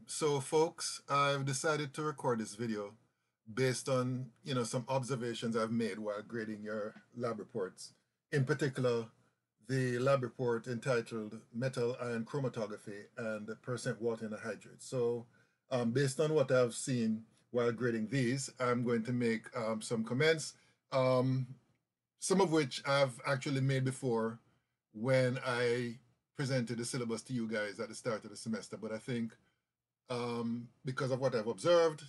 So folks, I've decided to record this video based on, some observations I've made while grading your lab reports. In particular, the lab report entitled Metal Ion Chromatography and Percent Water in a Hydrate. So based on what I've seen while grading these, I'm going to make some comments, um, some of which I've actually made before when I presented the syllabus to you guys at the start of the semester. But I think because of what I've observed,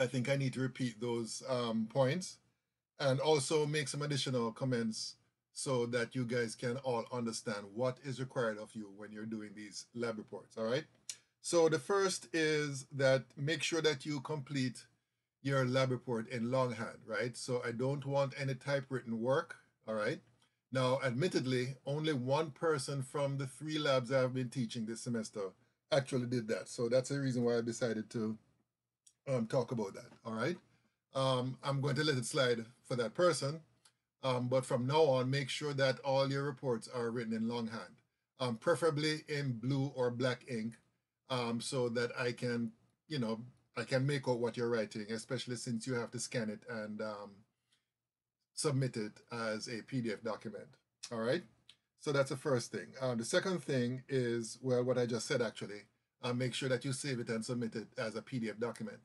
I think I need to repeat those points and also make some additional comments so that you guys can all understand what is required of you when you're doing these lab reports, all right? So the first is that make sure that you complete your lab report in longhand, right? So I don't want any typewritten work, all right? Now, admittedly, only one person from the 3 labs I've been teaching this semester actually did that. So that's the reason why I decided to talk about that, all right? I'm going to let it slide for that person, but from now on, make sure that all your reports are written in longhand, preferably in blue or black ink, so that I can, I can make out what you're writing, especially since you have to scan it and submit it as a PDF document. All right. So that's the first thing. The second thing is, well, what I just said actually. Make sure that you save it and submit it as a PDF document.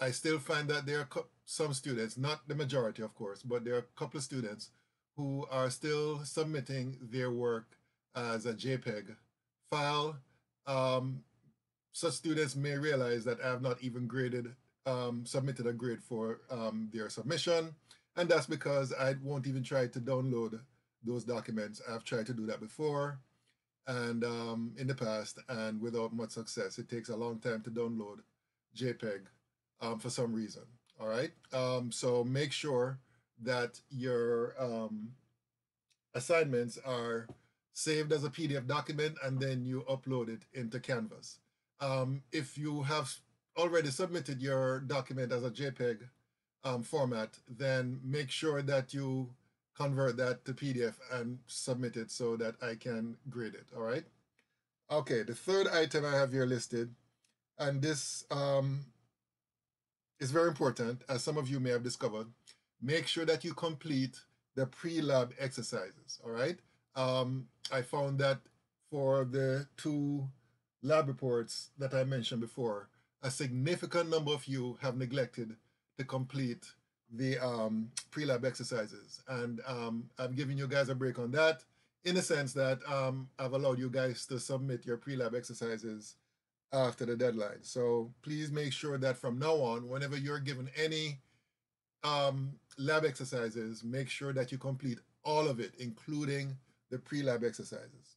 I still find that there are some students, not the majority, of course, but there are a couple of students who are still submitting their work as a JPEG file. Such students may realize that I have not even submitted a grade for their submission. And that's because I won't even try to download those documents. I've tried to do that before and in the past, and without much success. It takes a long time to download JPEG for some reason. All right. So make sure that your assignments are saved as a PDF document and then you upload it into Canvas. If you have already submitted your document as a JPEG format, then make sure that you convert that to PDF and submit it so that I can grade it, all right? Okay, the third item I have here listed, and this is very important, as some of you may have discovered, make sure that you complete the pre-lab exercises, all right? I found that for the 2 lab reports that I mentioned before, a significant number of you have neglected to complete the pre-lab exercises. And I'm giving you guys a break on that in the sense that I've allowed you guys to submit your pre-lab exercises after the deadline. So please make sure that from now on, whenever you're given any lab exercises, make sure that you complete all of it, including the pre-lab exercises.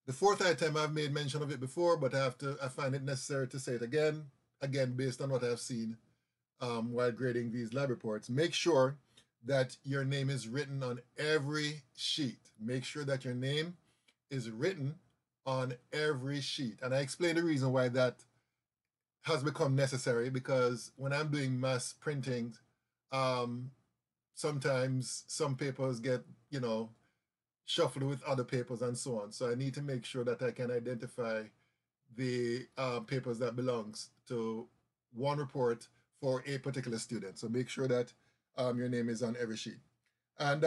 The fourth item, I've made mention of it before, but I find it necessary to say it again based on what I've seen while grading these lab reports. Make sure that your name is written on every sheet. Make sure that your name is written on every sheet. And I explain the reason why that has become necessary, because when I'm doing mass printing, sometimes some papers get, shuffled with other papers and so on. So I need to make sure that I can identify the papers that belongs to one report for a particular student. So make sure that your name is on every sheet. And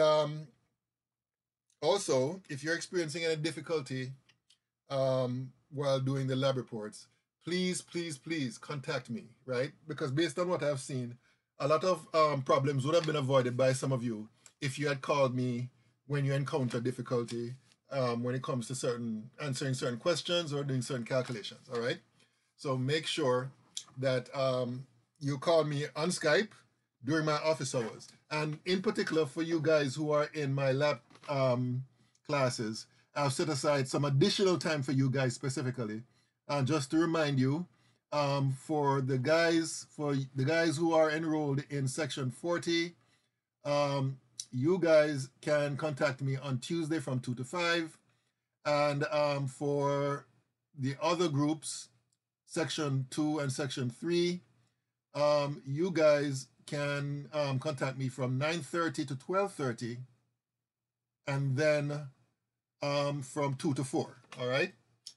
also, if you're experiencing any difficulty while doing the lab reports, please, please, please contact me, right? Because based on what I've seen, a lot of problems would have been avoided by some of you if you had called me when you encounter difficulty when it comes to answering certain questions or doing certain calculations, all right? So make sure that you call me on Skype during my office hours. And in particular, for you guys who are in my lab classes, I've set aside some additional time for you guys specifically. Just to remind you, for the guys who are enrolled in section 40, you guys can contact me on Tuesday from 2 to 5. And for the other groups, section 2 and section 3, you guys can contact me from 9:30 to 12:30, and then from 2 to 4, all right,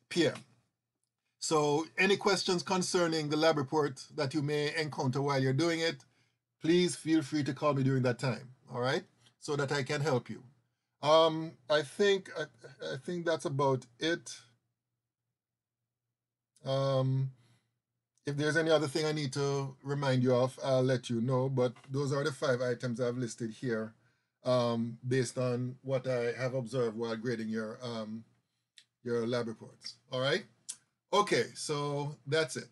p.m. So any questions concerning the lab report that you may encounter while you're doing it, please feel free to call me during that time, all right? So that I can help you. I think that's about it. If there's any other thing I need to remind you of, I'll let you know. But those are the 5 items I've listed here, based on what I have observed while grading your lab reports. All right. Okay, so that's it.